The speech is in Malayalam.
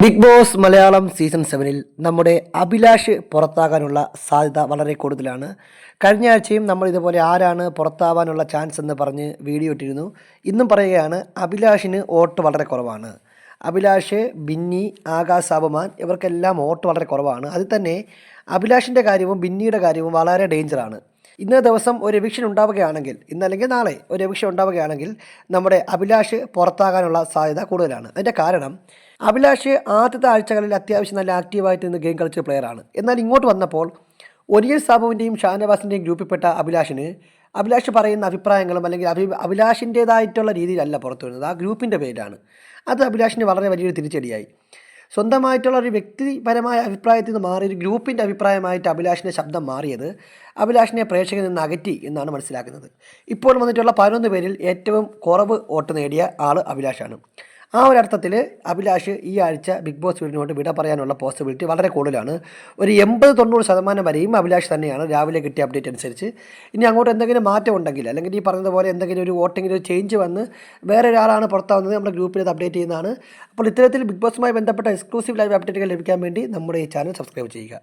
ബിഗ് ബോസ് മലയാളം സീസൺ 7-ൽ നമ്മുടെ അഭിലാഷ് പുറത്താകാനുള്ള സാധ്യത വളരെ കൂടുതലാണ്. കഴിഞ്ഞ ആഴ്ചയും നമ്മൾ ഇതുപോലെ ആരാണ് പുറത്താവാനുള്ള ചാൻസ് എന്ന് പറഞ്ഞ് വീഡിയോ ഇട്ടിരുന്നു. ഇന്നും പറയുകയാണ് അഭിലാഷിന് വോട്ട് വളരെ കുറവാണ്. അഭിലാഷ്, ബിന്നി, ആകാശ്, അപമാൻ ഇവർക്കെല്ലാം വോട്ട് വളരെ കുറവാണ്. അതിൽ തന്നെ അഭിലാഷിൻ്റെ കാര്യവും ബിന്നിയുടെ കാര്യവും വളരെ ഡേഞ്ചറാണ്. ഇന്നേ ദിവസം ഒരു എവിക്ഷൻ ഉണ്ടാവുകയാണെങ്കിൽ, ഇന്നല്ലെങ്കിൽ നാളെ ഒരു എവിക്ഷൻ ഉണ്ടാവുകയാണെങ്കിൽ നമ്മുടെ അഭിലാഷ് പുറത്താകാനുള്ള സാധ്യത കൂടുതലാണ്. അതിൻ്റെ കാരണം അഭിലാഷ് ആദ്യത്തെ ആഴ്ചകളിൽ അത്യാവശ്യം നല്ല ആക്റ്റീവായിട്ട് നിന്ന് ഗെയിം കളിച്ച പ്ലെയറാണ്. എന്നാൽ ഇങ്ങോട്ട് വന്നപ്പോൾ ഒരിയൽ സാബുവിൻ്റെയും ഷാനവാസിൻ്റെയും ഗ്രൂപ്പിൽപ്പെട്ട അഭിലാഷ് പറയുന്ന അഭിപ്രായങ്ങളും അല്ലെങ്കിൽ അഭിലാഷിൻ്റേതായിട്ടുള്ള രീതിയിലല്ല പുറത്തു വരുന്നത്, ആ ഗ്രൂപ്പിൻ്റെ പേരിലാണ്. അത് അഭിലാഷിന് വളരെ വലിയൊരു തിരിച്ചടിയായി. സ്വന്തമായിട്ടുള്ള ഒരു വ്യക്തിപരമായ അഭിപ്രായത്തിൽ നിന്ന് മാറി ഒരു ഗ്രൂപ്പിൻ്റെ അഭിപ്രായമായിട്ട് അഭിലാഷിൻ്റെ ശബ്ദം മാറിയത് അഭിലാഷിനെ പ്രേക്ഷകരിൽ നിന്ന് അകറ്റി എന്നാണ് മനസ്സിലാക്കുന്നത്. ഇപ്പോൾ വന്നിട്ടുള്ള 11 പേരിൽ ഏറ്റവും കുറവ് വോട്ട് നേടിയ ആൾ അഭിലാഷാണ്. ആ ഒരു അർത്ഥത്തിൽ അഭിലാഷ് ഈ ആഴ്ച ബിഗ് ബോസ് വീടിനോട്ട് വിട പറയാനുള്ള പോസിബിലിറ്റി വളരെ കൂടുതലാണ്. ഒരു 80-90% വരെയും അഭിലാഷ് തന്നെയാണ് രാവിലെ കിട്ടിയ അപ്ഡേറ്റ് അനുസരിച്ച്. ഇനി അങ്ങോട്ട് എന്തെങ്കിലും മാറ്റം ഉണ്ടെങ്കിൽ, അല്ലെങ്കിൽ ഈ പറഞ്ഞതുപോലെ എന്തെങ്കിലും ഒരു വോട്ടിങ്ങിൽ ഒരു ചേഞ്ച് വന്ന് വേറെ ഒരാളാണ് പുറത്താവുന്നത്, നമ്മുടെ ഗ്രൂപ്പിൽ അത് അപ്ഡേറ്റ് ചെയ്യുന്നതാണ്. അപ്പോൾ ഇത്തരത്തിൽ ബിഗ് ബോസുമായി ബന്ധപ്പെട്ട എക്സ്ക്ലൂസീവ് ലൈവ് അപ്ഡേറ്റുകൾ ലഭിക്കാൻ വേണ്ടി നമ്മുടെ ഈ ചാനൽ സബ്സ്ക്രൈബ് ചെയ്യുക.